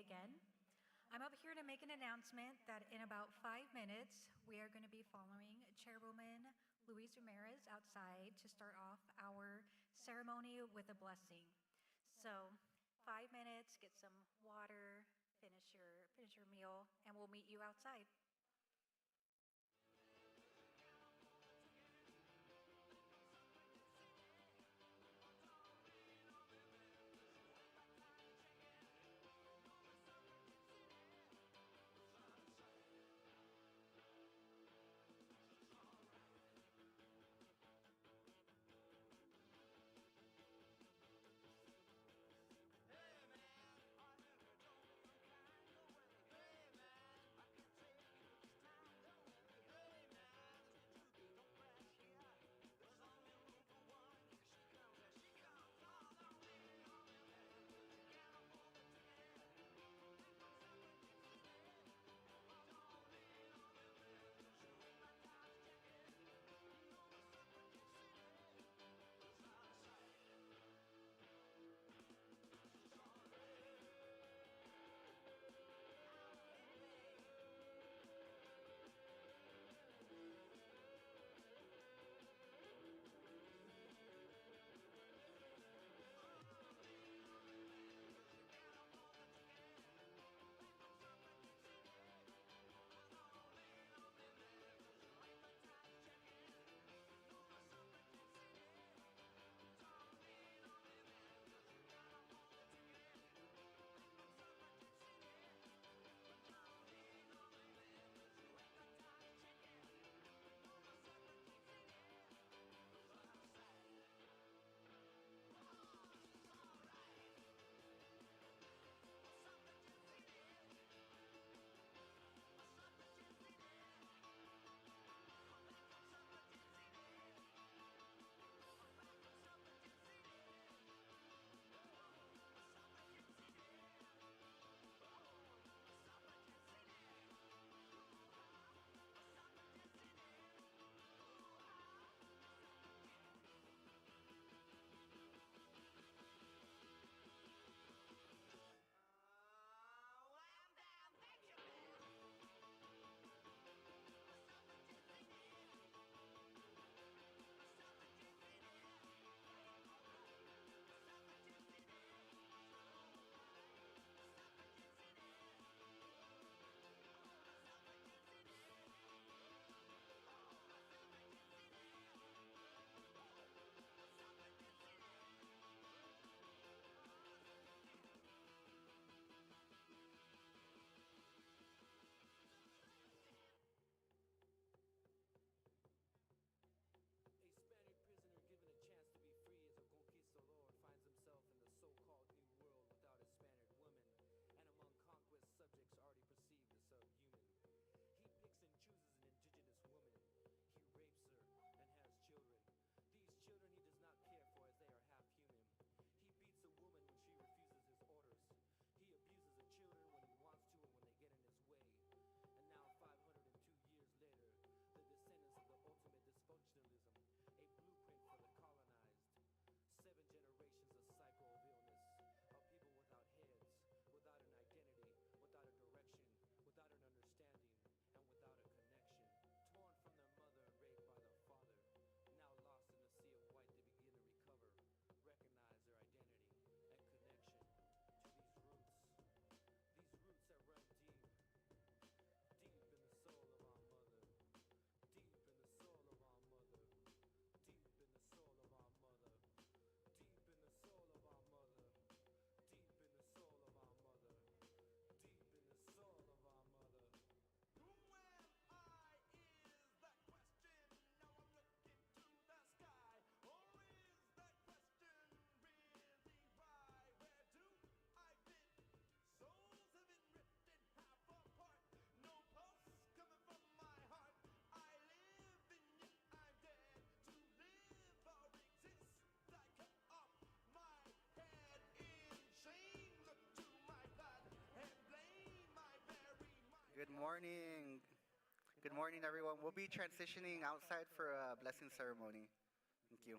again. I'm up here to make an announcement that in about 5 minutes, we are going to be following Chairwoman Luis Ramirez outside to start off our ceremony with a blessing. So, 5 minutes, get some water, finish your meal, and we'll meet you outside. A Spaniard prisoner given a chance to be free as a conquistador finds himself in the so-called New World without a Spaniard woman, and among conquest subjects already perceived as subhuman. He picks and chooses an indigenous woman. He rapes her and has children. These children he does not care for as they are half human. He beats a woman when she refuses his orders. He abuses the children when he wants to and when they get in his way. And now 502 years later, the descendants of the ultimate dysfunctionalism, a blueprint for the colonized. 7 generations of cycle of illness, of people without heads, without an identity, without a direction, without an understanding, and without a connection. Torn from their mother and raped by their father, now lost in the sea of white, they begin to recover, recognize their identity and connection to these roots. These roots that run deep, deep in the soul of our mother, deep in the soul of our mother, deep in the soul of our mother, deep in the soul of our mother, deep in the soul of our mother, deep in the soul of our mother. Who am I is that question. Now I'm looking to the sky. Or is that question really right? Where do I fit? Souls have been ripped in half apart. No pulse coming from my heart. I live and yet I'm dead. To live or exist, I cut off my head in shame. Look to my blood and blame my very mind. Good morning. Good morning, everyone. We'll be transitioning outside for a blessing ceremony. Thank you.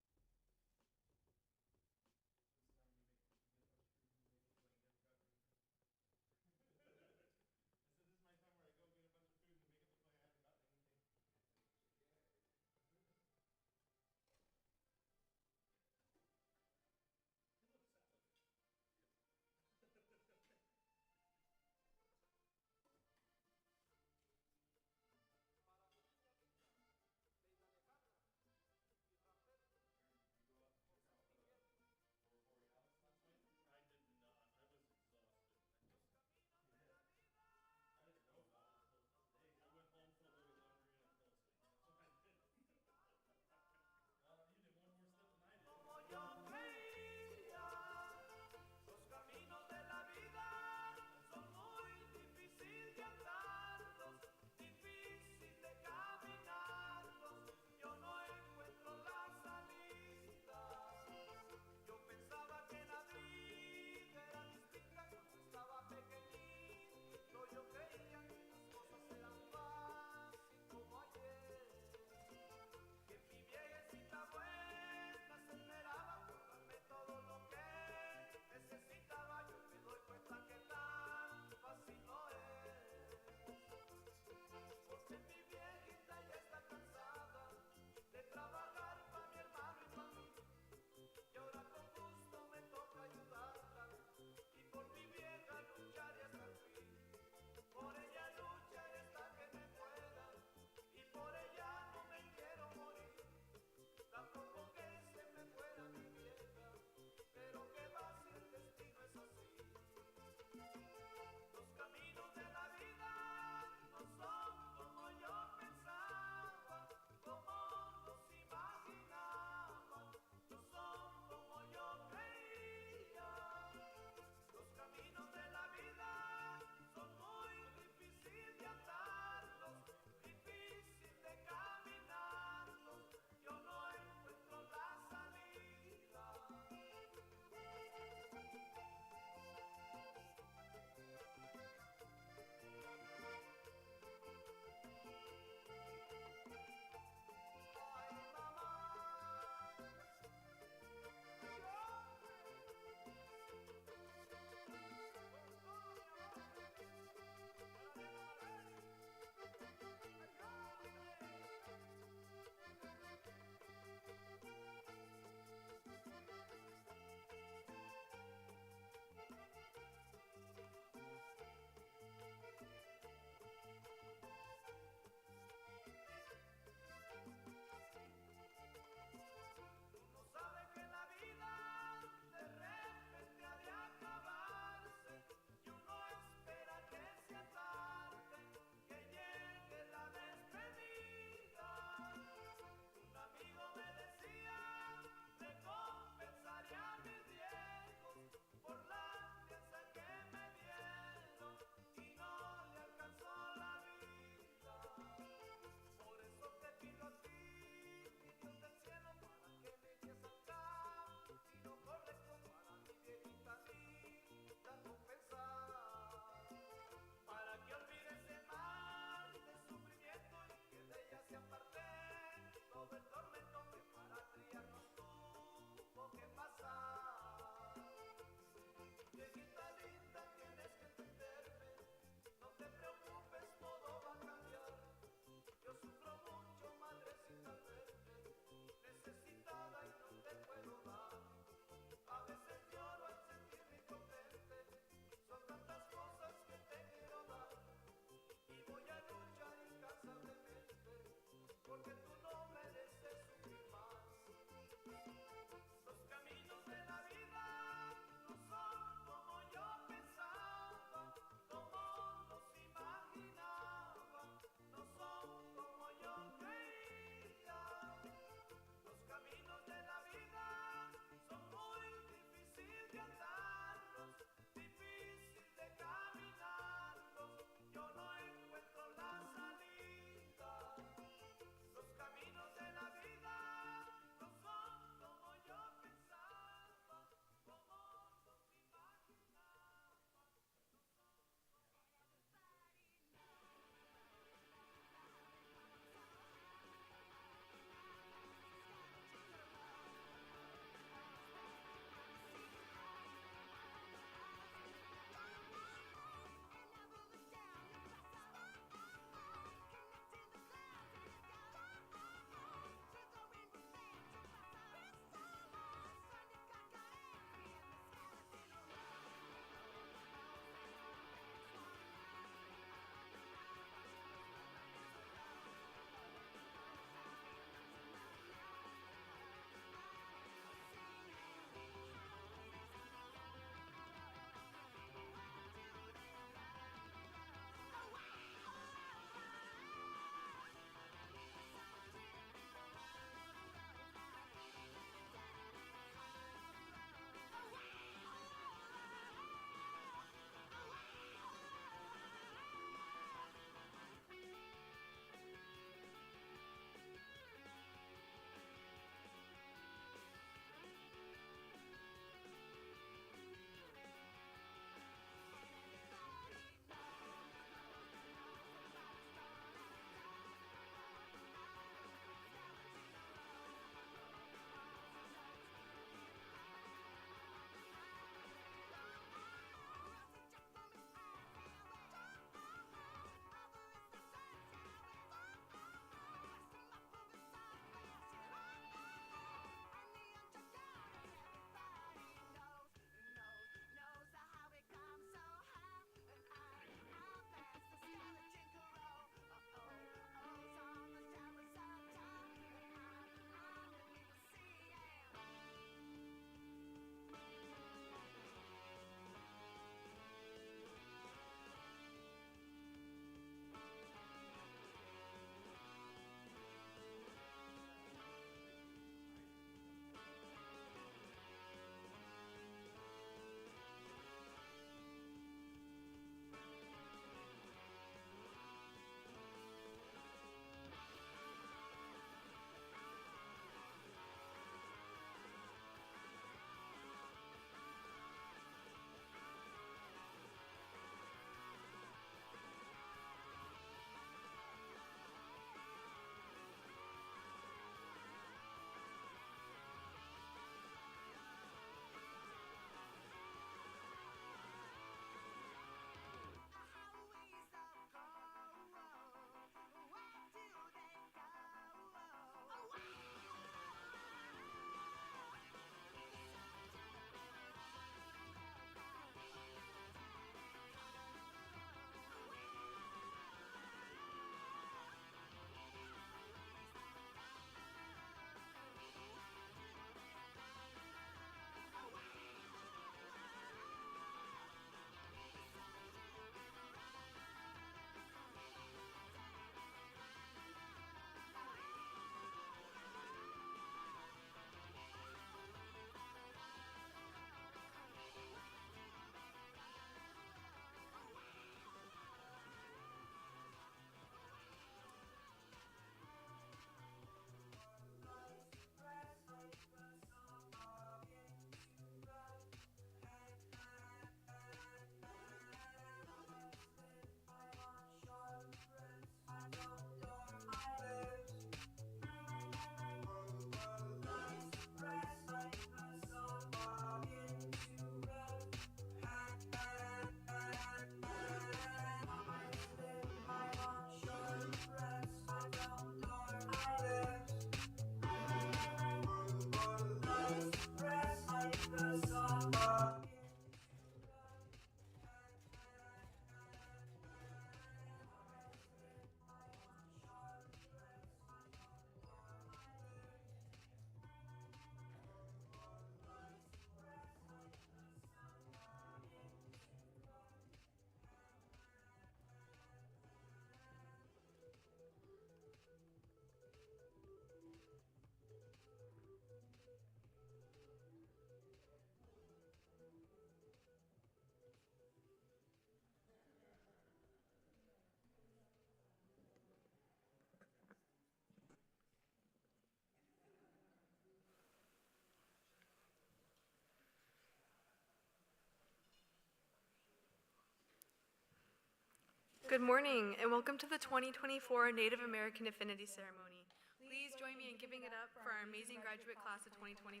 Good morning, and welcome to the 2024 Native American Affinity Ceremony. Please join me in giving it up for our amazing graduate class of 2024.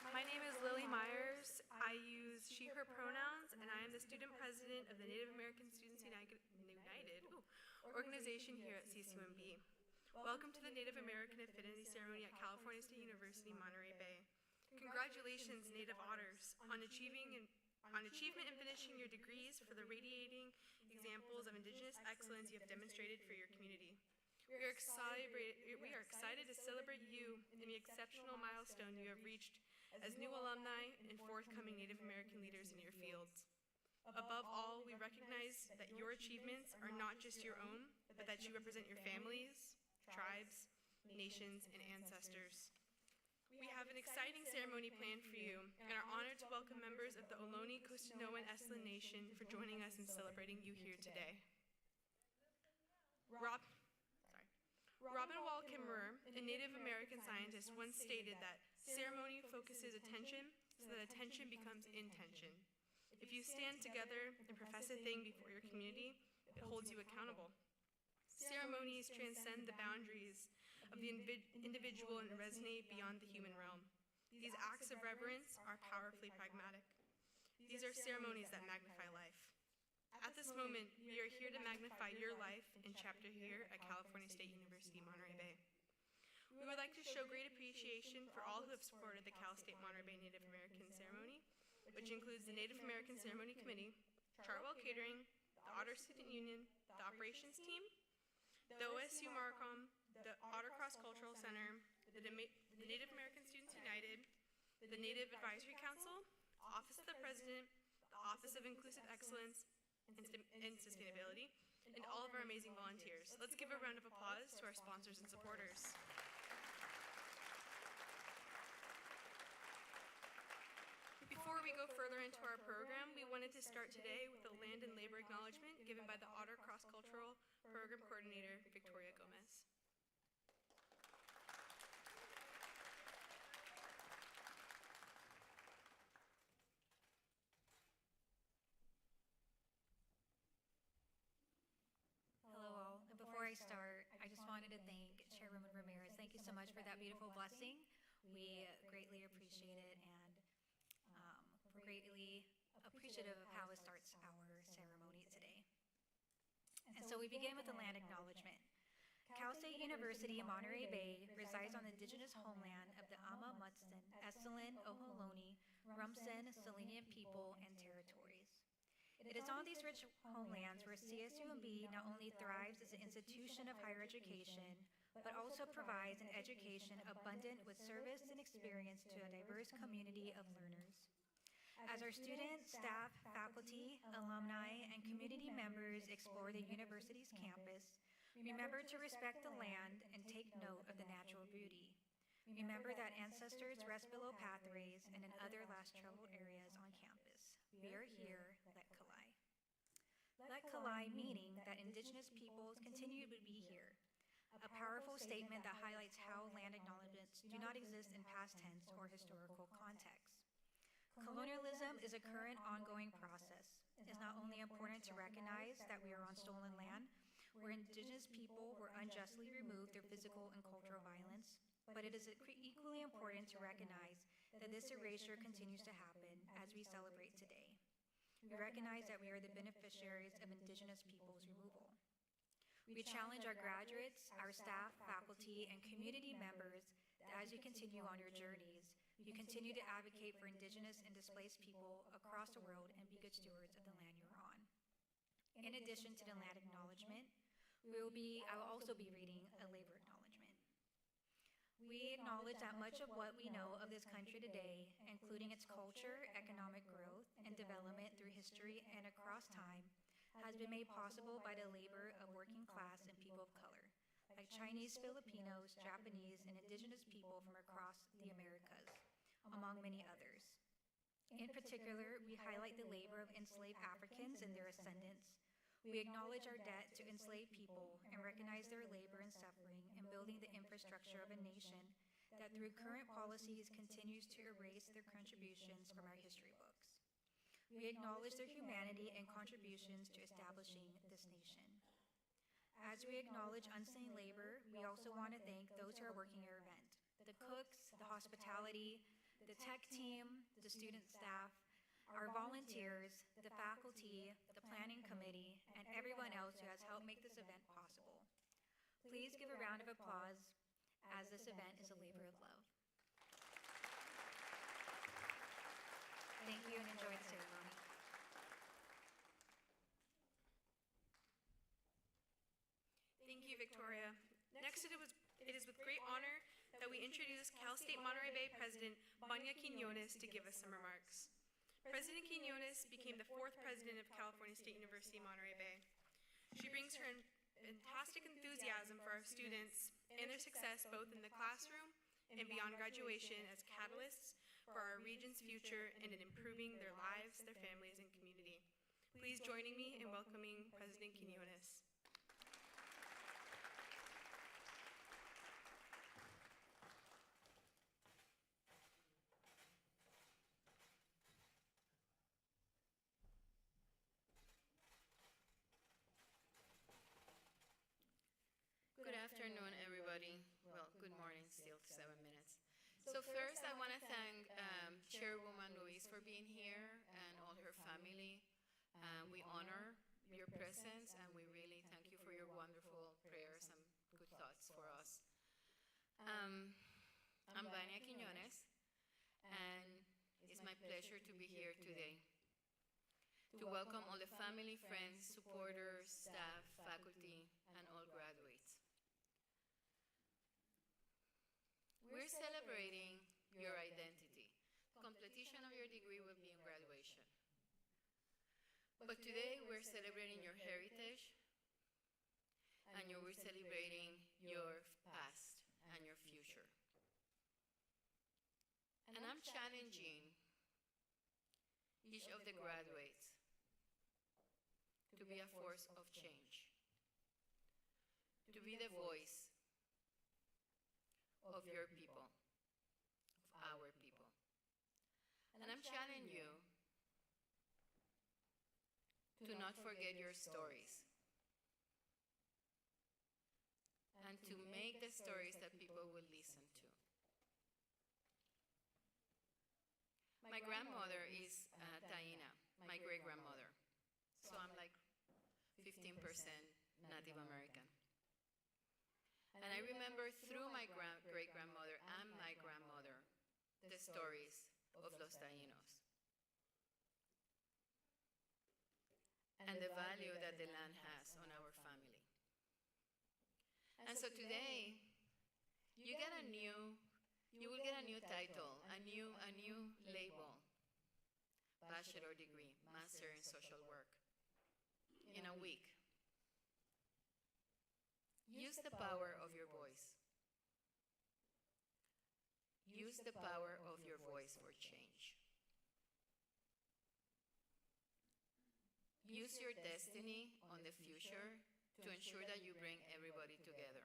My name is Lily Myers. I use she/her pronouns, and I am the student president of the Native American Students United organization here at CCUMB. Welcome to the Native American Affinity Ceremony at California State University, Monterey Bay. Congratulations, Native Otters, on achievement in finishing your degrees for the radiating examples of Indigenous excellence you have demonstrated for your community. We are excited to celebrate you in the exceptional milestone you have reached as new alumni and forthcoming Native American leaders in your fields. Above all, we recognize that your achievements are not just your own, but that you represent your families, tribes, nations, and ancestors. We have an exciting ceremony planned for you and are honored to welcome members of the Ohlone, Costanoan, and Estland Nation for joining us in celebrating you here today. Robin Wall Kimmerer, a Native American scientist, once stated that ceremony focuses attention so that attention becomes intention. If you stand together and profess a thing before your community, it holds you accountable. Ceremonies transcend the boundaries of the individual and resonate beyond the human realm. These acts of reverence are powerfully pragmatic. These are ceremonies that magnify life. At this moment, we are here to magnify your life and chapter here at California State University, Monterey Bay. We would like to show great appreciation for all who have supported the Cal State Monterey Bay Native American Ceremony, which includes the Native American Ceremony Committee, Chartwell Catering, the Otter Student Union, the Operations Team, the OSU Marcom, the Otter Cross Cultural Center, the Native American Students United, the Native Advisory Council, Office of the President, the Office of Inclusive Excellence and Sustainability, and all of our amazing volunteers. Let's give a round of applause to our sponsors and supporters. Before we go further into our program, we wanted to start today with a land and labor acknowledgement given by the Otter Cross Cultural Program Coordinator, Victoria Gomez. Hello all. And before I start, I just wanted to thank Chairwoman Ramirez. Thank you so much for that beautiful blessing. We greatly appreciate it, and we're greatly appreciative of how it starts our ceremony today. And so we begin with the land acknowledgement. Cal State University in Monterey Bay resides on the indigenous homeland of the Ama Mutsun, Estland, Ohlone, Rumsen, Selenian people, and territories. It is on these rich homelands where CSUMB not only thrives as an institution of higher education, but also provides an education abundant with service and experience to a diverse community of learners. As our students, staff, faculty, alumni, and community members explore the university's campus, remember to respect the land and take note of the natural beauty. Remember that ancestors rest below pathways and in other less traveled areas on campus. We are here, let Kalai. Let Kalai meaning that indigenous peoples continue to be here. A powerful statement that highlights how land acknowledgements do not exist in past tense or historical context. Colonialism is a current ongoing process. It is not only important to recognize that we are on stolen land, where indigenous people were unjustly removed through physical and cultural violence, but it is equally important to recognize that this erasure continues to happen as we celebrate today. We recognize that we are the beneficiaries of indigenous peoples' removal. We challenge our graduates, our staff, faculty, and community members that as you continue on your journeys, you continue to advocate for indigenous and displaced people across the world and be good stewards of the land you're on. In addition to the land acknowledgement, I will also be reading a labor acknowledgement. We acknowledge that much of what we know of this country today, including its culture, economic growth, and development through history and across time, has been made possible by the labor of working class and people of color, like Chinese, Filipinos, Japanese, and indigenous people from across the Americas, among many others. In particular, we highlight the labor of enslaved Africans and their ascendants. We acknowledge our debt to enslaved people and recognize their labor and suffering in building the infrastructure of a nation that through current policies continues to erase their contributions from our history books. We acknowledge their humanity and contributions to establishing this nation. As we acknowledge unseen labor, we also want to thank those who are working our event: the cooks, the hospitality, the tech team, the student staff, our volunteers, the faculty, the planning committee, and everyone else who has helped make this event possible. Please give a round of applause, as this event is a labor of love. Thank you and enjoy the ceremony. Thank you, Victoria. Next, it is with great honor that we introduce Cal State Monterey Bay President Vania Quiñones to give us some remarks. President Quiñones became the 4th president of California State University, Monterey Bay. She brings her fantastic enthusiasm for our students and their success both in the classroom and beyond graduation as catalysts for our region's future and in improving their lives, their families, and community. Please join me in welcoming President Quiñones. Good afternoon, everybody. Well, good morning, still 7 minutes. So first, I want to thank Chairwoman Louise for being here and all her family. We honor your presence, and we really thank you for your wonderful prayers and good thoughts for us. I'm Vania Quiñones, and it's my pleasure to be here today to welcome all the family, friends, supporters, staff, faculty, and all graduates. We're celebrating your identity. Completion of your degree will be in graduation. But today we're celebrating your heritage, and we're celebrating your past and your future. And I'm challenging each of the graduates to be a force of change, to be the voice of your people, of our people. And I'm challenging you to not forget your stories and to make the stories that people will listen to. My grandmother is Taína, my great-grandmother. So I'm like 15% Native American. And I remember through my great-grandmother and my grandmother the stories of Los Taínos and the value that the land has on our family. And so today, you will get a new title, a new label, bachelor degree, master in social work, in a week. Use the power of your voice. Use the power of your voice for change. Use your destiny on the future to ensure that you bring everybody together.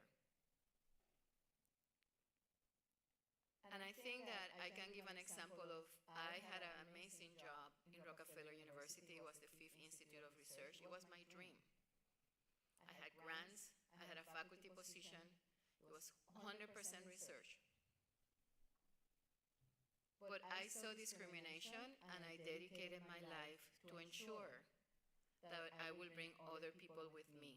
And I think that I can give an example of, I had an amazing job in Rockefeller University. It was the 5th Institute of Research. It was my dream. I had grants. I had a faculty position. It was 100% research. But I saw discrimination, and I dedicated my life to ensure that I will bring other people with me.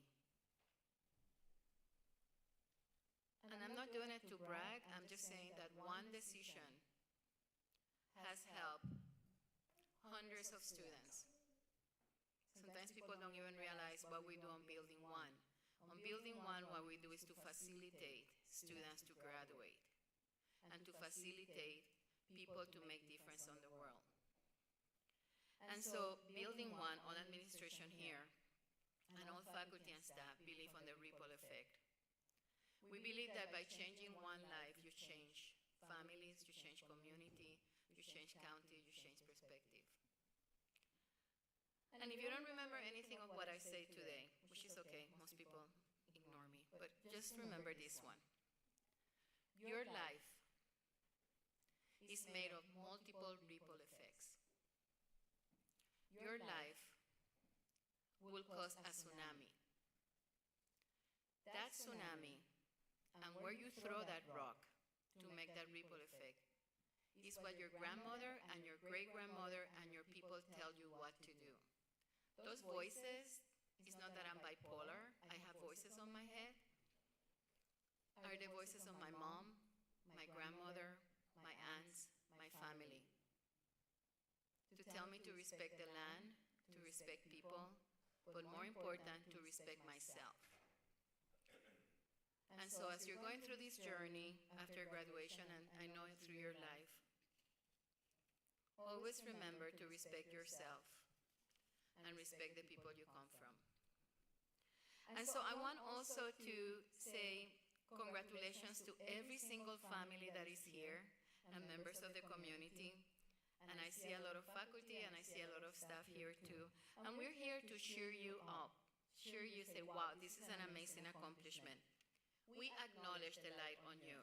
And I'm not doing it to brag. I'm just saying that one decision has helped hundreds of students. Sometimes people don't even realize what we do on Building 1. On Building 1, what we do is to facilitate students to graduate and to facilitate people to make difference on the world. And so Building 1, all administration here, and all faculty and staff believe on the ripple effect. We believe that by changing one life, you change families, you change community, you change county, you change perspective. And if you don't remember anything of what I say today, which is okay, most people ignore me, but just remember this one. Your life is made of multiple ripple effects. your life will cause a tsunami. That tsunami, and where you throw that rock to make that ripple effect, is what your grandmother and your great-grandmother and your people tell you what to do. Those voices, it's not that I'm bipolar, I have voices on my head, are the voices of my mom, my grandmother, my aunts, my family, to tell me to respect the land, to respect people, but more important, to respect myself. And so as you're going through this journey after graduation, and I know it through your life, always remember to respect yourself and respect the people you come from. And so I want also to say congratulations to every single family that is here and members of the community. And I see a lot of faculty and I see a lot of staff here too. And we're here to cheer you up, cheer you, say, wow, this is an amazing accomplishment. We acknowledge the light on you.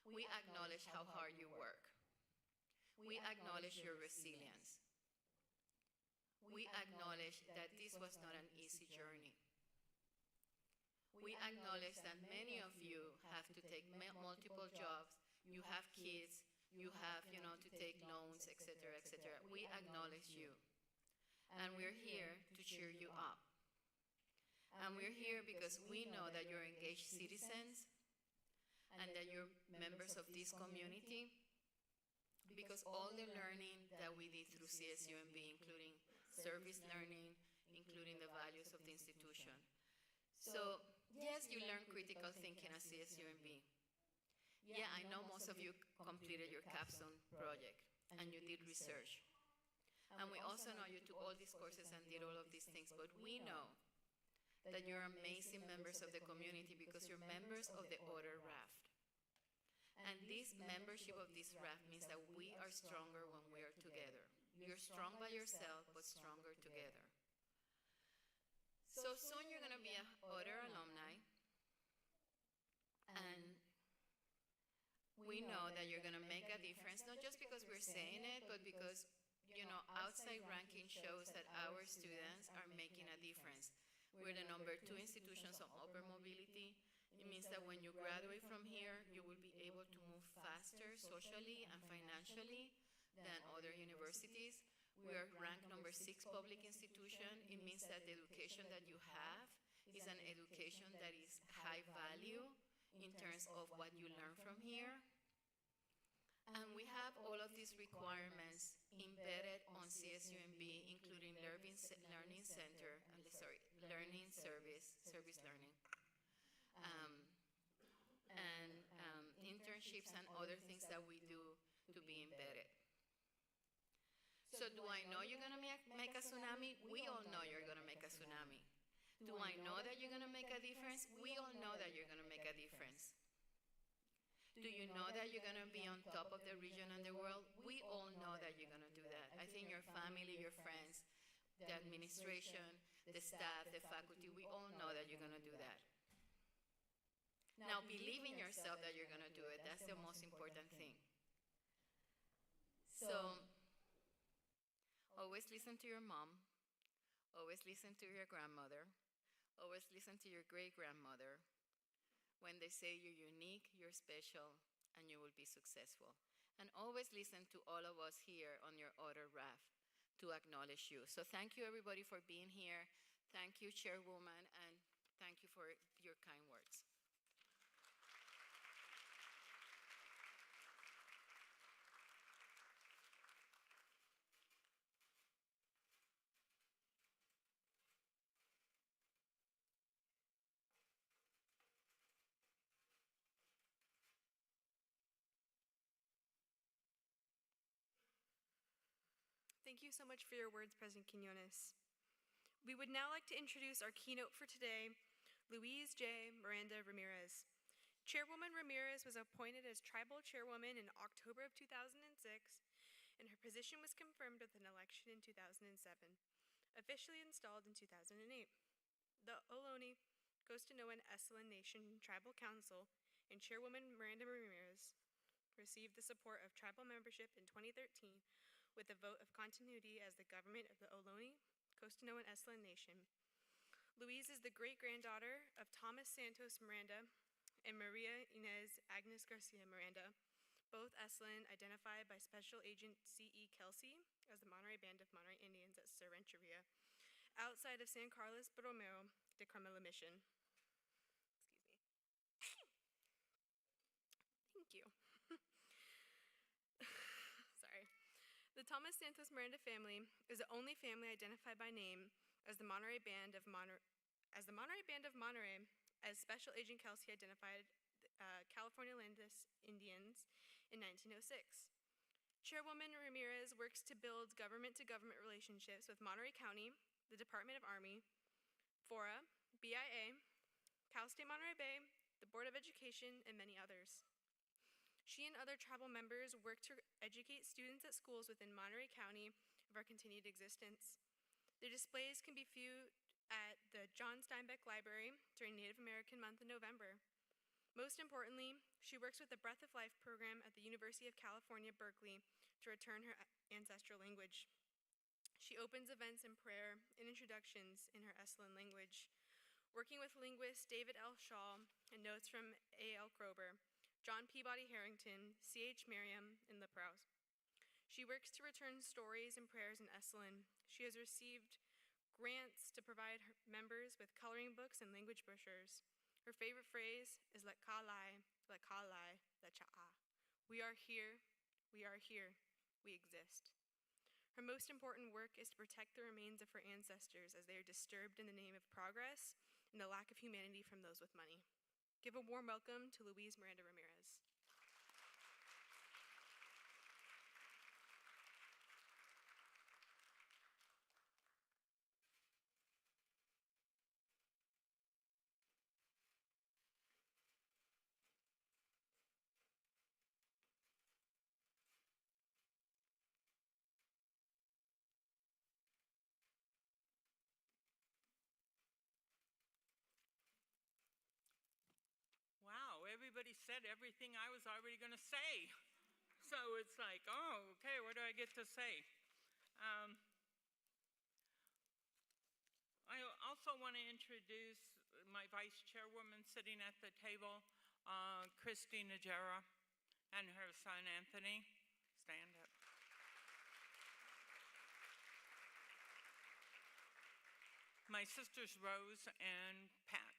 We acknowledge how hard you work. We acknowledge your resilience. We acknowledge that this was not an easy journey. We acknowledge that many of you have to take multiple jobs, you have kids, you have, to take loans, etc., etc. We acknowledge you. And we're here to cheer you up. And we're here because we know that you're engaged citizens and that you're members of this community, because all the learning that we did through CSUMB, including service learning, including the values of the institution. So, yes, you learn critical thinking at CSUMB. Yeah, I know most of you completed your capstone project and you did research. And we also know you took all these courses and did all of these things, but we know that you're amazing members of the community because you're members of the Order Raft. And this membership of this raft means that we are stronger when we are together. You're strong by yourself, but stronger together. So soon you're going to be an Order alumni, and we know that you're going to make a difference, not just because we're saying it, but because, outside ranking shows that our students are making a difference. We're the number 2 institutions of upper mobility. It means that when you graduate from here, you will be able to move faster socially and financially than other universities. We are ranked number 6 public institution. It means that the education that you have is an education that is high value in terms of what you learn from here. And we have all of these requirements embedded on CSUMB, including learning center, learning service learning, and internships and other things that we do to be embedded. So do I know you're going to make a tsunami? We all know you're going to make a tsunami. Do I know that you're going to make a difference? We all know that you're going to make a difference. Do you know that you're going to be on top of the region and the world? We all know that you're going to do that. I think your family, your friends, the administration, the staff, the faculty, we all know that you're going to do that. Now, believe in yourself that you're going to do it. That's the most important thing. So, always listen to your mom. Always listen to your grandmother. Always listen to your great-grandmother. When they say you're unique, you're special, and you will be successful. And always listen to all of us here on your Order Raft to acknowledge you. So thank you, everybody, for being here. Thank you, Chairwoman, and thank you for your kind words. Thank you so much for your words, President Quinones. We would now like to introduce our keynote for today, Louise J. Miranda Ramirez. Chairwoman Ramirez was appointed as Tribal Chairwoman in October of 2006, and her position was confirmed with an election in 2007, officially installed in 2008. The Ohlone, Costanoan Esselen Nation Tribal Council and Chairwoman Miranda Ramirez received the support of tribal membership in 2013 with a vote of continuity as the government of the Ohlone, Costano, and Esalen Nation. Louise is the great-granddaughter of Thomas Santos Miranda and Maria Inez Agnes Garcia Miranda, both Esalen identified by Special Agent C.E. Kelsey as the Monterey Band of Monterey Indians at Sir Renteria, outside of San Carlos Borromeo de Carmela Mission. Thank you. Sorry. The Thomas Santos Miranda family is the only family identified by name as the Monterey Band of Monterey, as Special Agent Kelsey identified California Landis Indians in 1906. Chairwoman Ramirez works to build government-to-government relationships with Monterey County, the Department of Army, FORA, BIA, Cal State Monterey Bay, the Board of Education, and many others. She and other tribal members work to educate students at schools within Monterey County of our continued existence. Their displays can be viewed at the John Steinbeck Library during Native American Month in November. Most importantly, she works with the Breath of Life program at the University of California, Berkeley, to return her ancestral language. She opens events in prayer and introductions in her Esalen language. Working with linguists David L. Shaw and notes from A. L. Krober, John Peabody Harrington, C. H. Merriam, and Liprause. She works to return stories and prayers in Esalen. She has received grants to provide her members with coloring books and language brochures. Her favorite phrase is "Lekalai, lekalai, lecha'a." We are here, we exist. Her most important work is to protect the remains of her ancestors as they are disturbed in the name of progress and the lack of humanity from those with money. Give a warm welcome to Louise Miranda Ramirez. Wow, everybody said everything I was already going to say. So it's like, oh, okay, what do I get to say? I also want to introduce my vice chairwoman sitting at the table, Christy Najera, and her son, Anthony. Stand up. My sisters, Rose and Pat.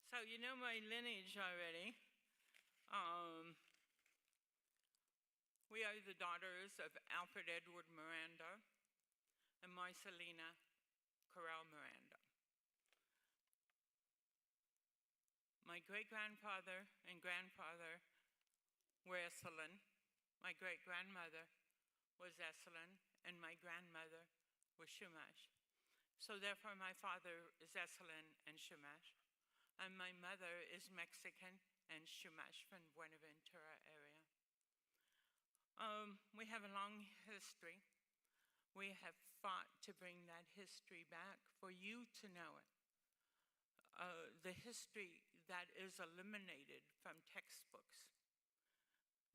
So you know my lineage already. We are the daughters of Alfred Edward Miranda and Marcelina Corral Miranda. My great-grandfather and grandfather were Esalen. My great-grandmother was Esalen, and my grandmother was Chumash. So therefore, my father is Esalen and Chumash. And my mother is Mexican and Chumash from Buenaventura area. We have a long history. We have fought to bring that history back for you to know it. The history that is eliminated from textbooks.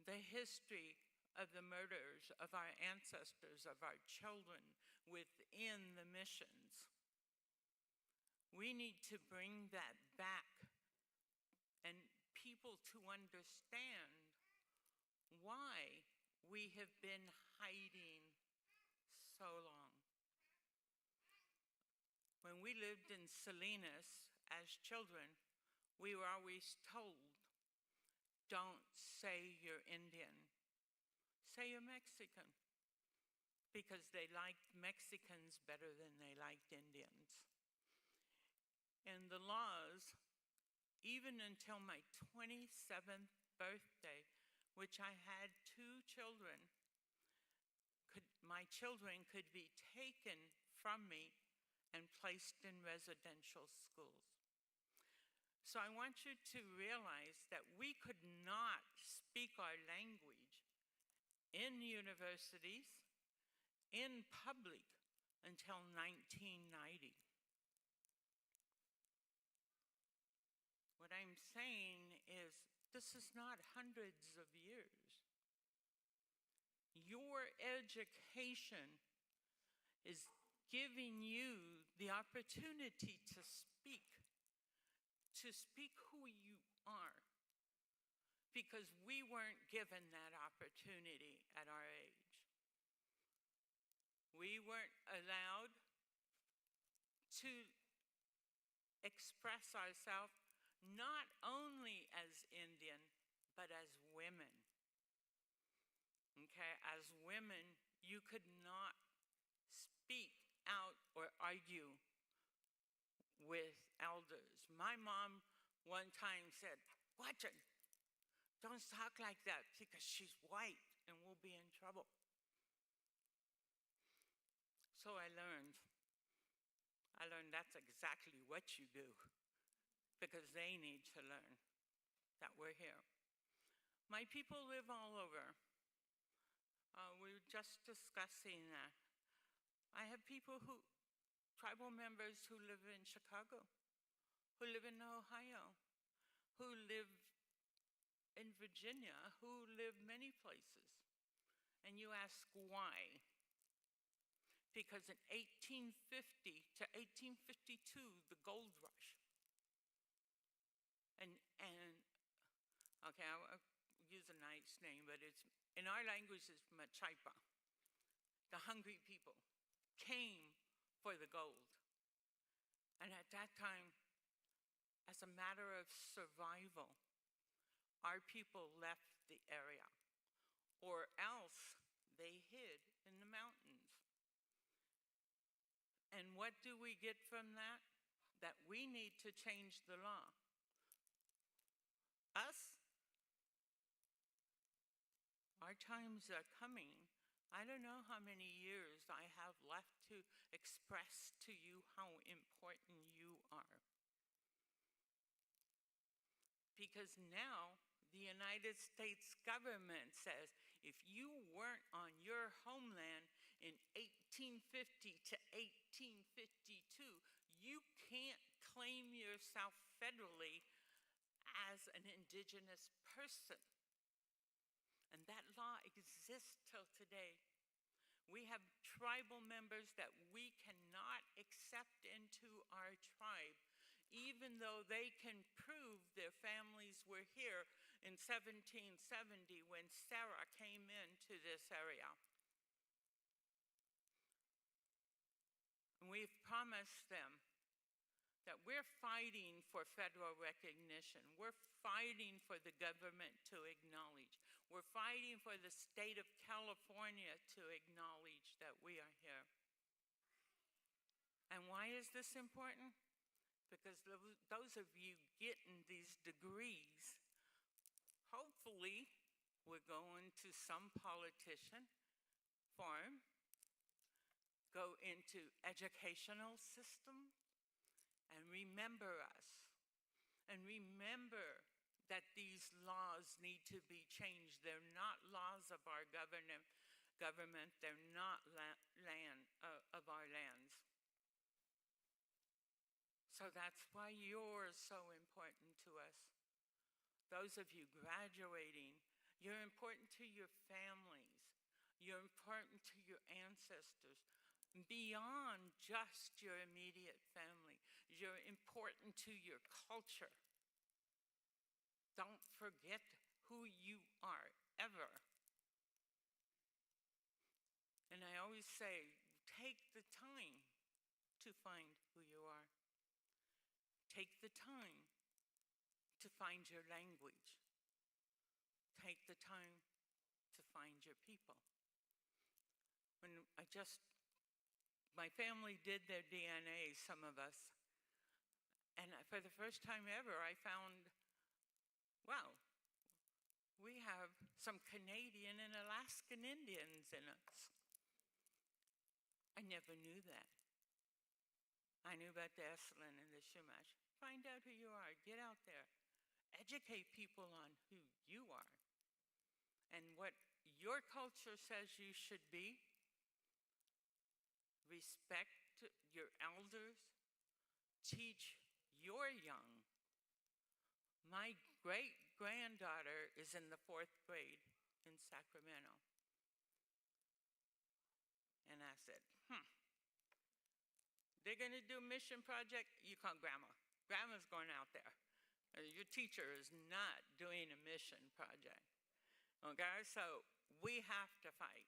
The history of the murders of our ancestors, of our children within the missions. We need to bring that back and people to understand why we have been hiding so long. When we lived in Salinas as children, we were always told, don't say you're Indian, say you're Mexican, because they liked Mexicans better than they liked Indians. And the laws, even until my 27th birthday, which I had 2 children, my children could be taken from me and placed in residential schools. So I want you to realize that we could not speak our language in universities, in public, until 1990. What I'm saying is this is not hundreds of years. Your education is giving you the opportunity to speak who you are, because we weren't given that opportunity at our age. We weren't allowed to express ourselves not only as Indian, but as women. Okay, as women, you could not speak out or argue with elders. My mom one time said, "Watch it, don't talk like that because she's white and we'll be in trouble." So I learned that's exactly what you do, because they need to learn that we're here. My people live all over. We were just discussing that. I have tribal members who live in Chicago, who live in Ohio, who live in Virginia, who live many places. And you ask why? Because in 1850 to 1852, the gold rush. And okay, I'll use a nice name, but it's in our language it's Machaipa. The hungry people came for the gold. And at that time, as a matter of survival, our people left the area, or else they hid in the mountains. And what do we get from that? That we need to change the law. Us? Our times are coming. I don't know how many years I have left to express to you how important you are. Because now the United States government says if you weren't on your homeland in 1850 to 1852, you can't claim yourself federally as an indigenous person. And that law exists till today. We have tribal members that we cannot accept into our tribe, even though they can prove their families were here in 1770 when Sarah came into this area. And we've promised them that we're fighting for federal recognition. We're fighting for the government to acknowledge. We're fighting for the state of California to acknowledge that we are here. And why is this important? Because those of you getting these degrees, hopefully we're going to some politician farm, go into educational system, and remember us. And remember that these laws need to be changed. They're not laws of our government. They're not land of our lands. So that's why you're so important to us. Those of you graduating, you're important to your families. You're important to your ancestors. Beyond just your immediate family, you're important to your culture. Don't forget who you are, ever. And I always say, take the time to find who you are. Take the time to find your language. Take the time to find your people. When my family did their DNA, some of us, and for the first time ever, I found, wow, we have some Canadian and Alaskan Indians in us. I never knew that. I knew about the Esalen and the Chumash. Find out who you are. Get out there. Educate people on who you are and what your culture says you should be. Respect your elders. Teach your young. My great granddaughter is in the 4th grade in Sacramento. And I said, they're going to do a mission project? You call Grandma. Grandma's going out there. Your teacher is not doing a mission project. Okay, so we have to fight.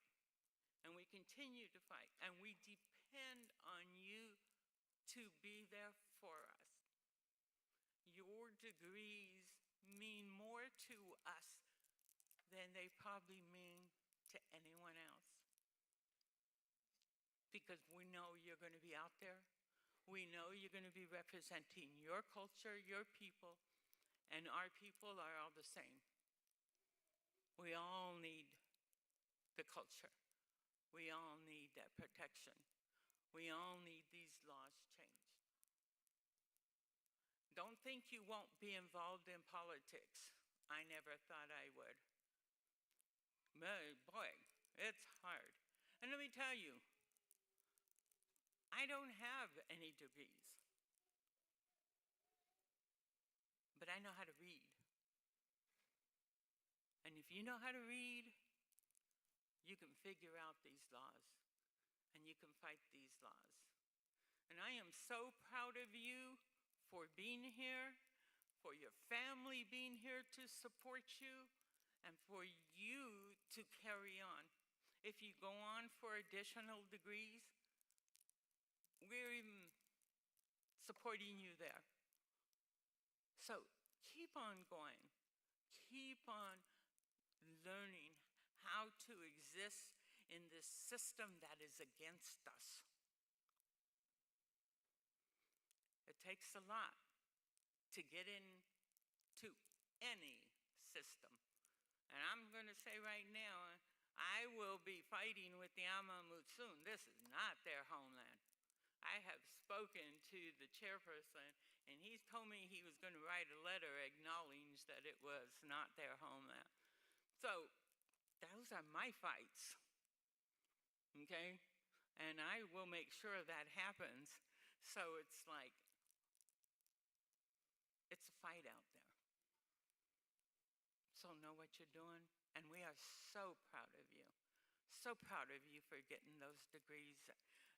And we continue to fight. And we depend on you to be there for us. Your degrees mean more to us than they probably mean to anyone else. Because we know you're going to be out there. We know you're going to be representing your culture, your people, and our people are all the same. We all need the culture. We all need that protection. We all need these laws changed. Don't think you won't be involved in politics. I never thought I would. But boy, it's hard. And let me tell you, I don't have any degrees, but I know how to read. And if you know how to read, you can figure out these laws, and you can fight these laws. And I am so proud of you for being here, for your family being here to support you, and for you to carry on. If you go on for additional degrees, we're even supporting you there. So keep on going. Keep on learning how to exist in this system that is against us. It takes a lot to get into any system. And I'm going to say right now, I will be fighting with the Ama Mutsun. This is not their homeland. I have spoken to the chairperson, and he's told me he was going to write a letter acknowledging that it was not their homeland. So those are my fights, okay? And I will make sure that happens. So it's like, it's a fight out there. So know what you're doing, and we are so proud of you. So proud of you for getting those degrees,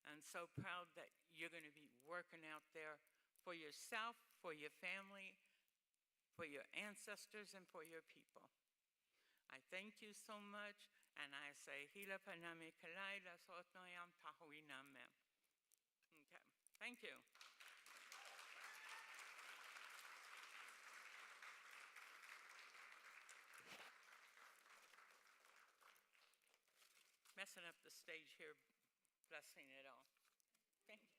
and so proud that you're going to be working out there for yourself, for your family, for your ancestors, and for your people. I thank you so much, and I say, Hila panami kalai la sotnoyam tahuinam mem. Okay, thank you. Messing up the stage here, blessing it all. Thank you.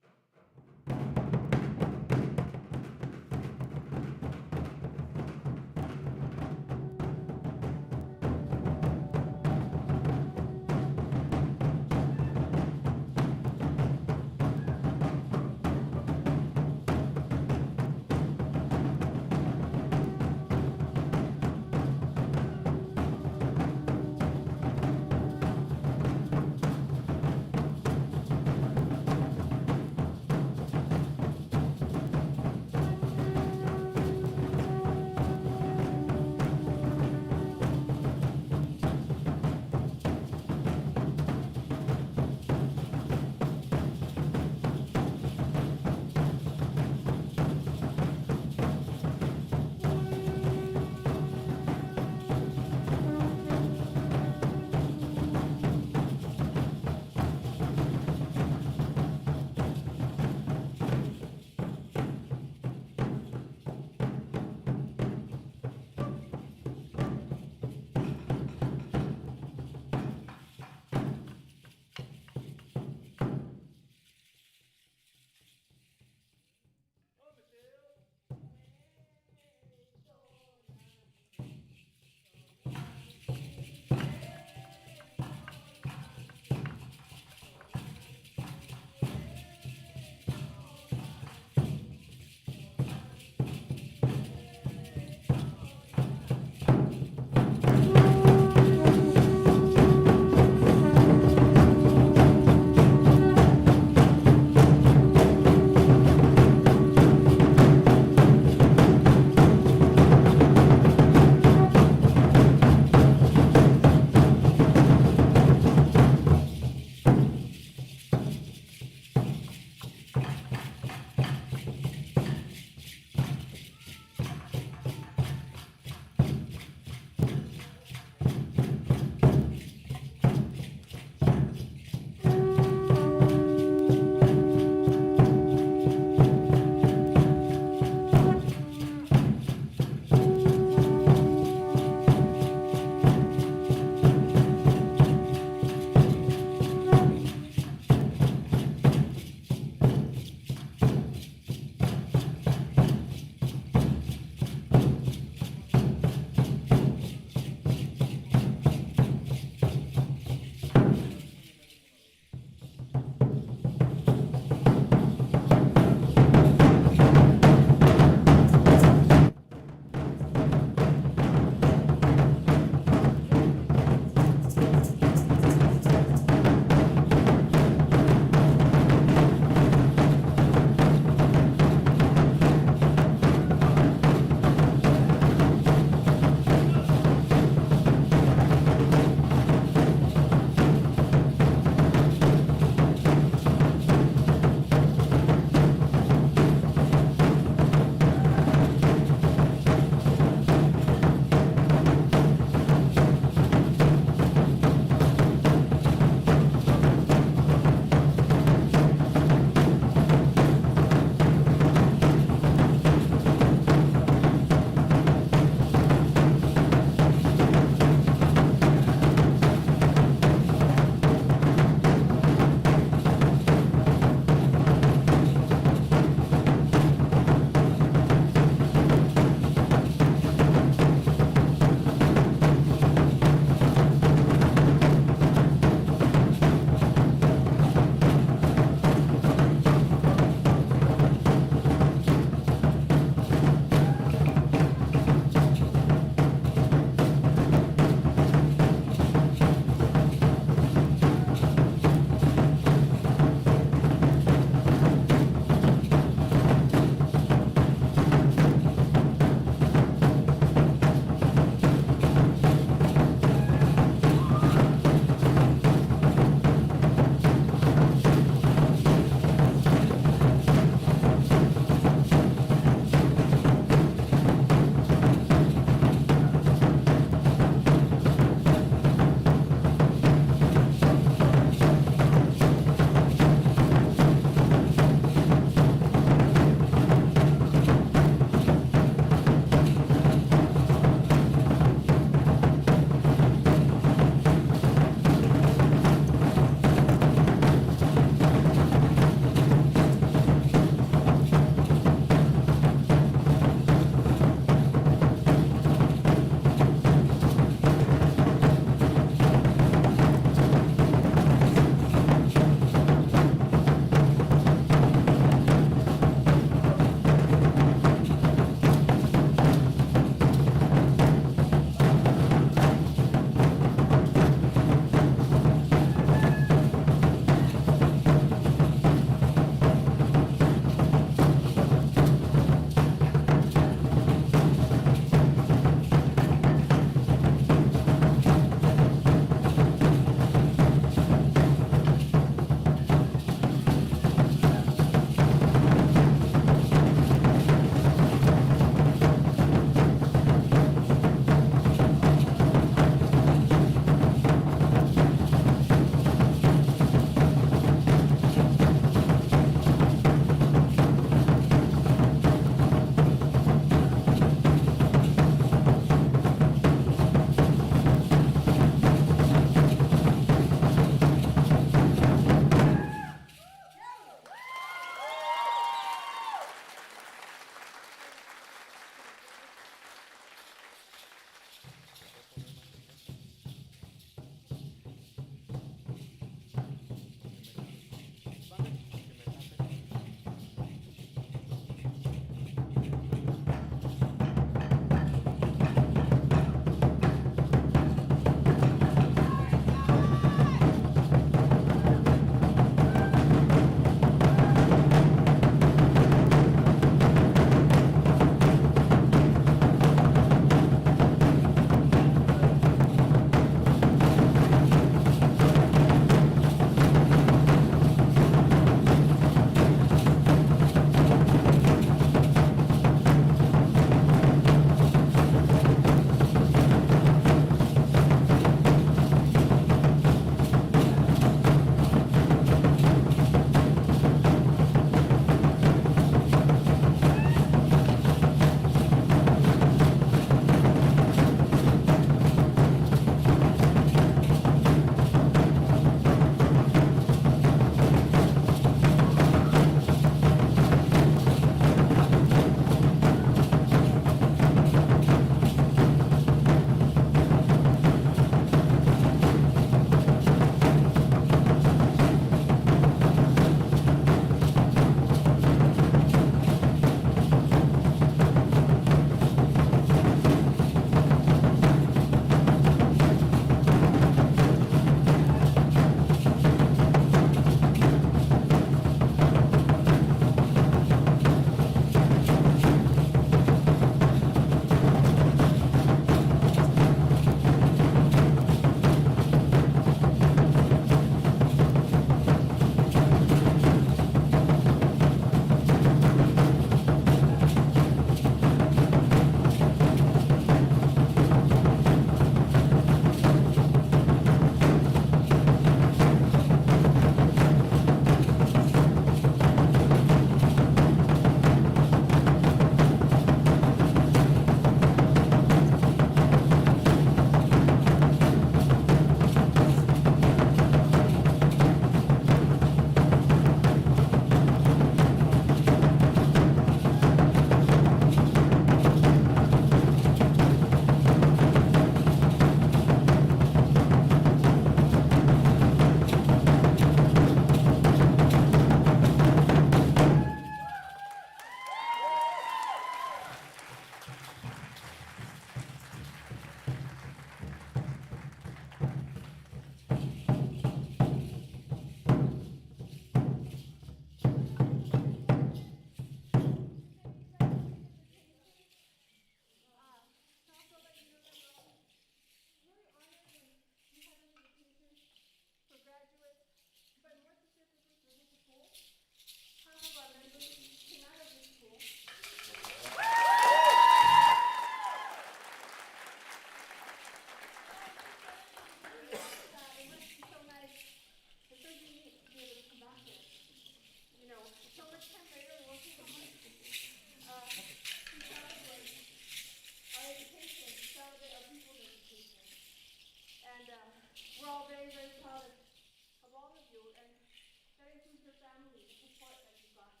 it with your family, the support that you've gotten.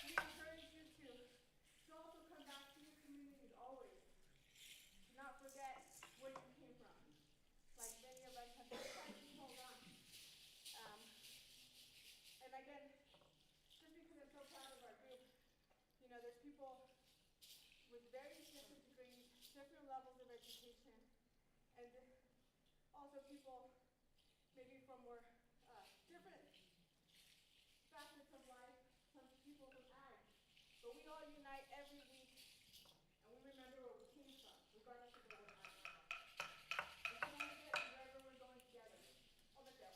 We encourage you to also come back to your communities always. To not forget where you came from. Like many of us have been trying to hold on. And again, just because I'm so proud of our group, you know, there's people with various different degrees, different levels of education, and also people maybe from more different facets of life, some people from ag. But we all unite every week, and we remember where we came from, regardless of where we're at. And so want to get wherever we're going together. Oh, Mateo.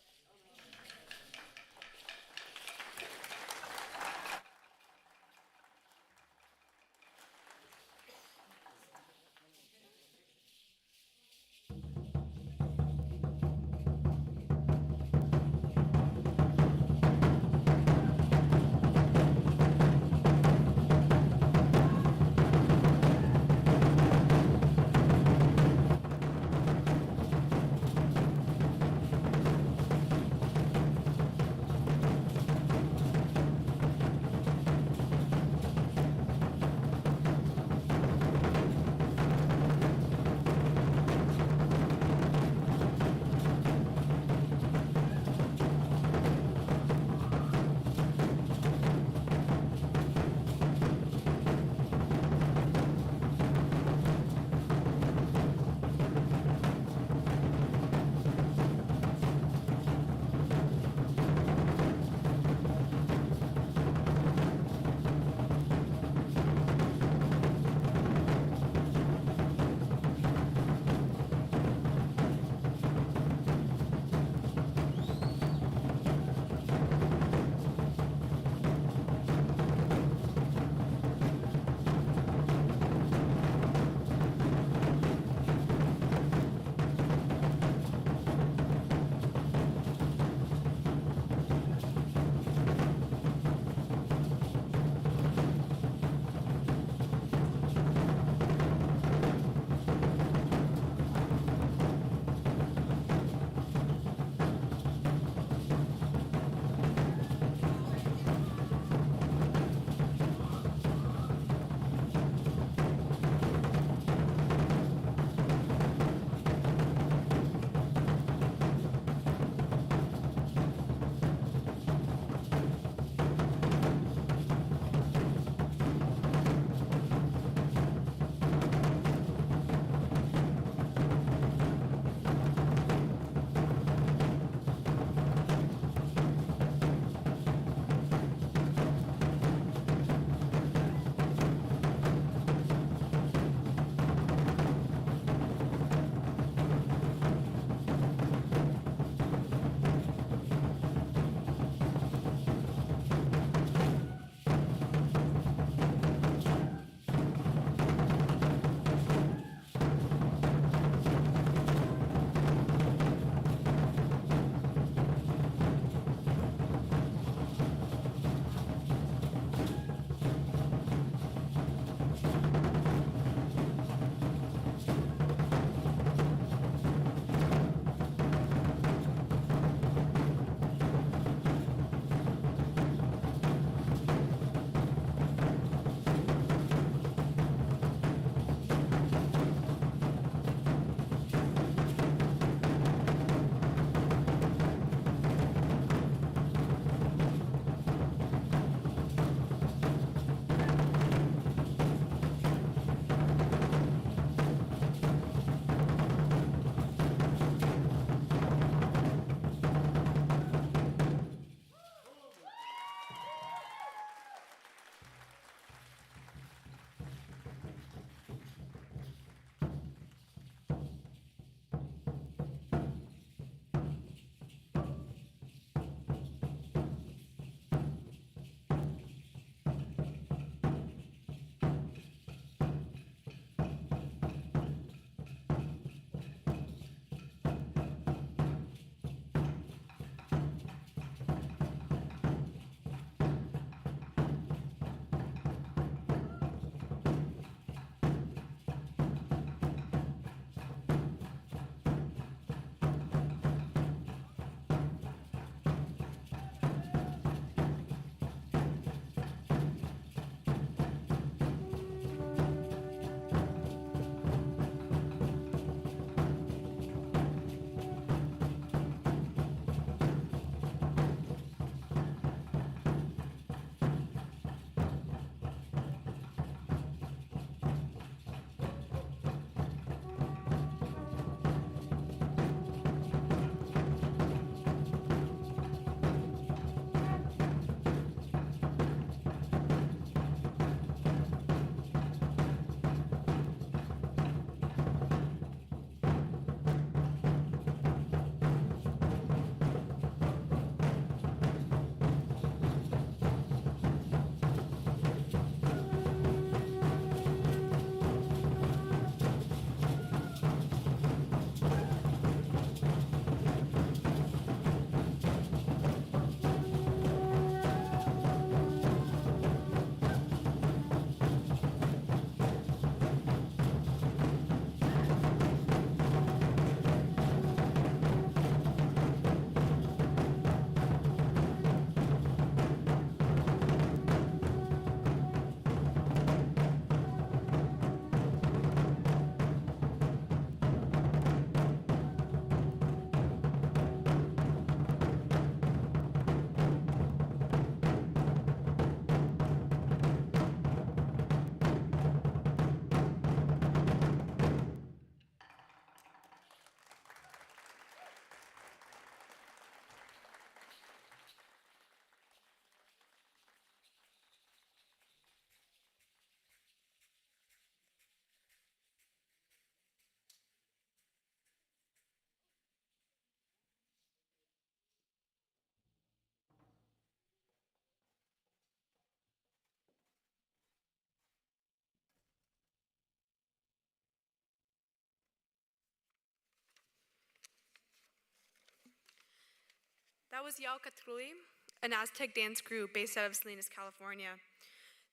That was Yao Catruli, an Aztec dance group based out of Salinas, California.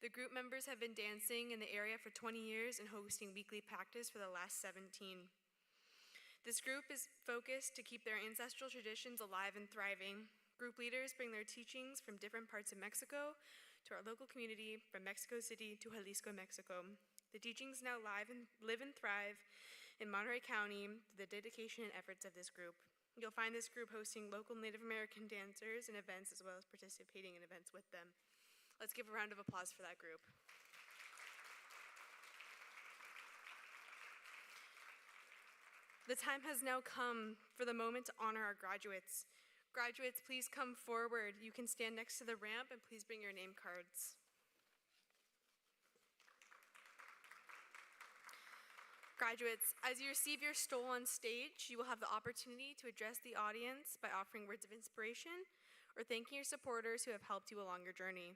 The group members have been dancing in the area for 20 years and hosting weekly practice for the last 17. This group is focused to keep their ancestral traditions alive and thriving. Group leaders bring their teachings from different parts of Mexico to our local community, from Mexico City to Jalisco, Mexico. The teachings now live and live and thrive in Monterey County through the dedication and efforts of this group. You'll find this group hosting local Native American dancers and events, as well as participating in events with them. Let's give a round of applause for that group. The time has now come for the moment to honor our graduates. Graduates, please come forward. You can stand next to the ramp and please bring your name cards. Graduates, as you receive your stole on stage, you will have the opportunity to address the audience by offering words of inspiration or thanking your supporters who have helped you along your journey.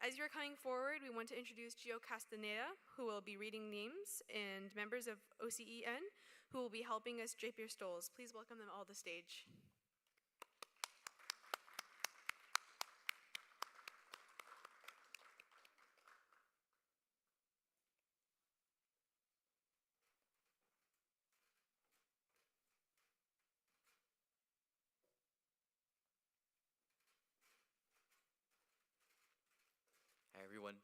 As you're coming forward, we want to introduce Gio Castaneda, who will be reading names, and members of OCEN, who will be helping us drape your stoles. Please welcome them all to the stage. Hi, everyone.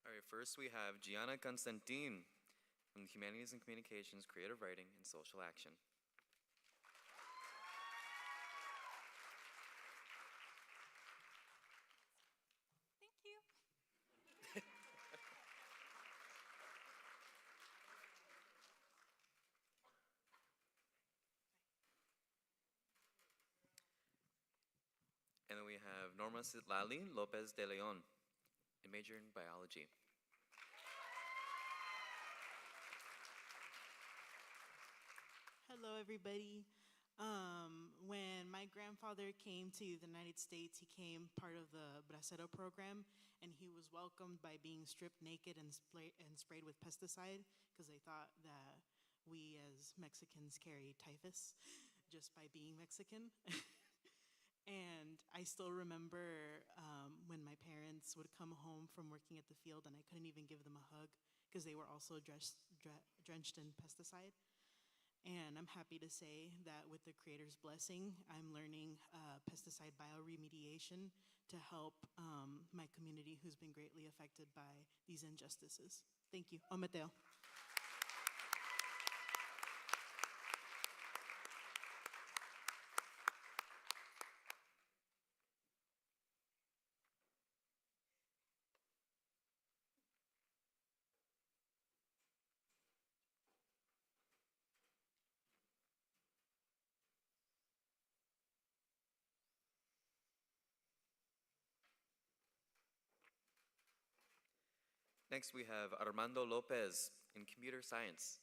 All right, first we have Gianna Constantin from the Humanities and Communications, Creative Writing, and Social Action. Thank you. And then we have Norma Citlali Lopez de Leon, a major in biology. Hello, everybody. When my grandfather came to the United States, he came part of the Bracero program, and he was welcomed by being stripped naked and sprayed with pesticide because they thought that we as Mexicans carry typhus just by being Mexican. And I still remember when my parents would come home from working at the field, and I couldn't even give them a hug because they were also drenched in pesticide. And I'm happy to say that with the Creator's blessing, I'm learning pesticide bioremediation to help my community who's been greatly affected by these injustices. Thank you. Ometeo. Next we have Armando Lopez in Computer Science.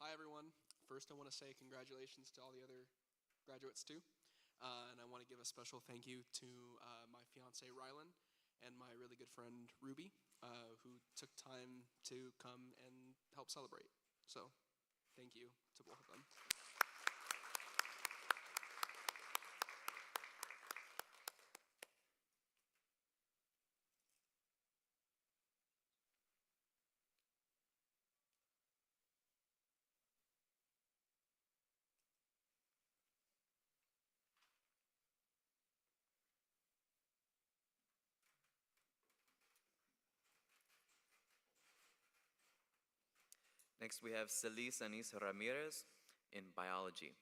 Hi, everyone. First, I want to say congratulations to all the other graduates, too. And I want to give a special thank you to my fiance, Rylan, and my really good friend, Ruby, who took time to come and help celebrate. So, thank you to both of them. Next, we have Celis Anis Ramirez in biology.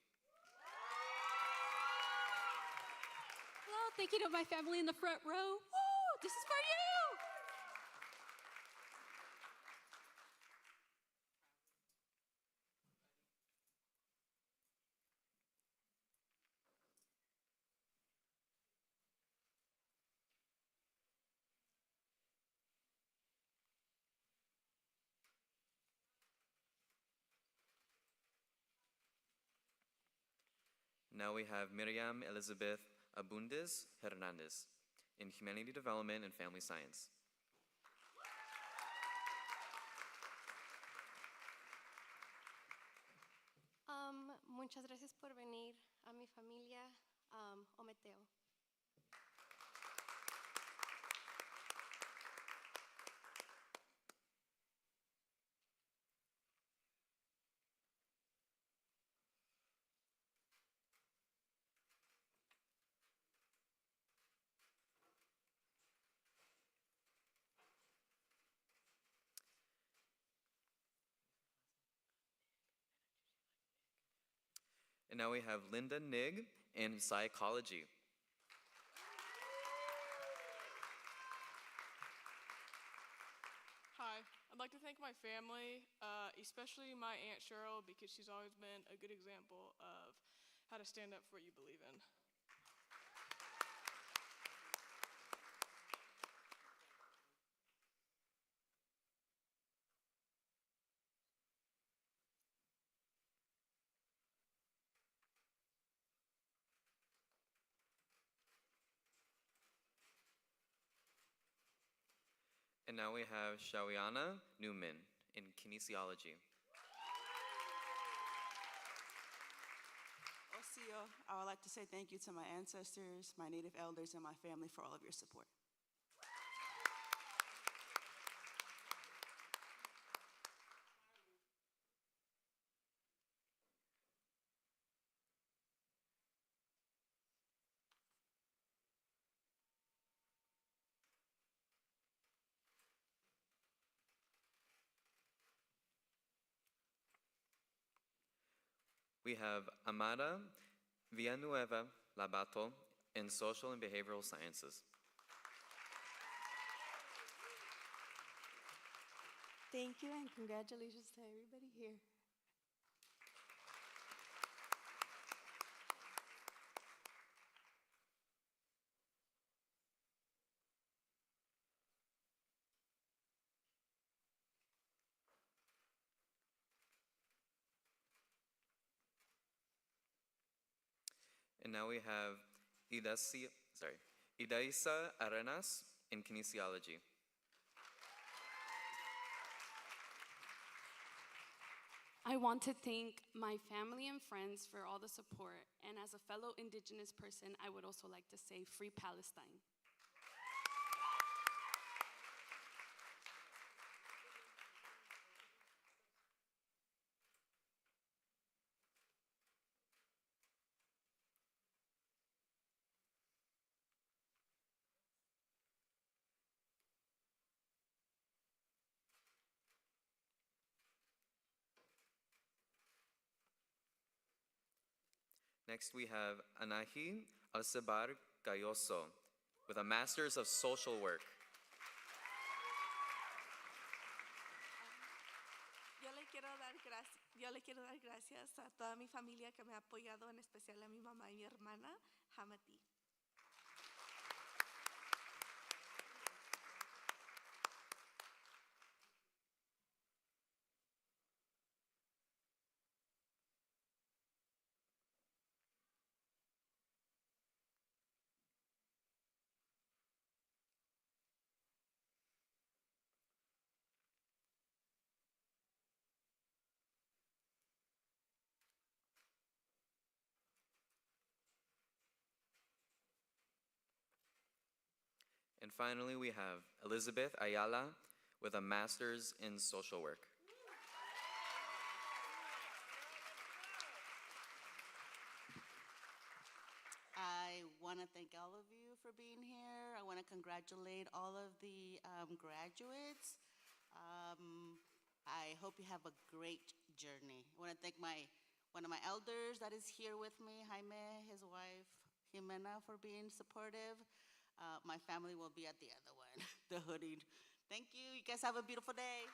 Hello, thank you to my family in the front row. Woo, this is for you. Now we have Miriam Elizabeth Abundis Hernandez in Humanity Development and Family Science. Muchas gracias por venir a mi familia, Ometeo. And now we have Linda Nig in psychology. Hi, I'd like to thank my family, especially my Aunt Cheryl, because she's always been a good example of how to stand up for what you believe in. And now we have Shawiana Newman in kinesiology. Osio, I would like to say thank you to my ancestors, my native elders, and my family for all of your support. We have Amada Villanueva Labato in social and behavioral sciences. Thank you and congratulations to everybody here. And now we have Idaisa Arenas in kinesiology. I want to thank my family and friends for all the support. And as a fellow Indigenous person, I would also like to say Free Palestine. Next, we have Anahi Alcebar Gayoso with a Master's of Social Work. Yo le quiero dar gracias a toda mi familia que me ha apoyado, en especial a mi mamá y mi hermana, Hamati. And finally, we have Elizabeth Ayala with a Master's in Social Work. I want to thank all of you for being here. I want to congratulate all of the graduates. I hope you have a great journey. I want to thank one of my elders that is here with me, Jaime, his wife, Jimena, for being supportive. My family will be at the other one, the hoodie. Thank you. You guys have a beautiful day.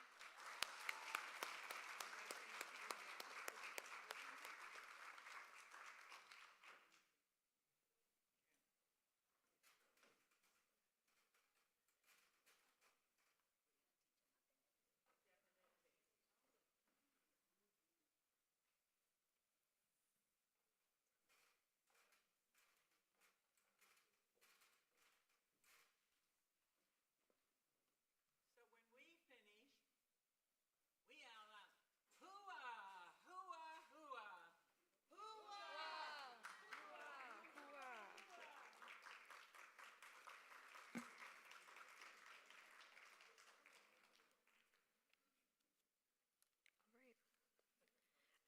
So when we finish, we yell out, hooah, hooah, hooah,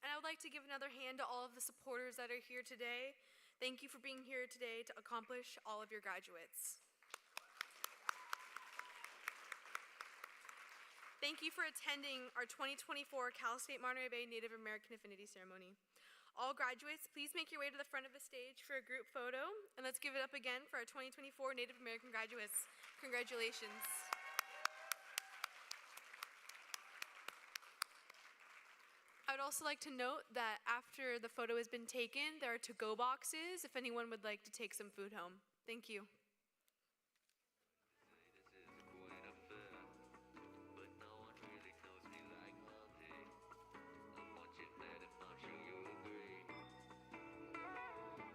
And I would like to give another hand to all of the supporters that are here today. Thank you for being here today to accomplish all of your graduates. Thank you for attending our 2024 Cal State Monterey Bay Native American Affinity Ceremony. All graduates, please make your way to the front of the stage for a group photo, and let's give it up again for our 2024 Native American graduates. Congratulations. I would also like to note that after the photo has been taken, there are to-go boxes if anyone would like to take some food home. Thank you.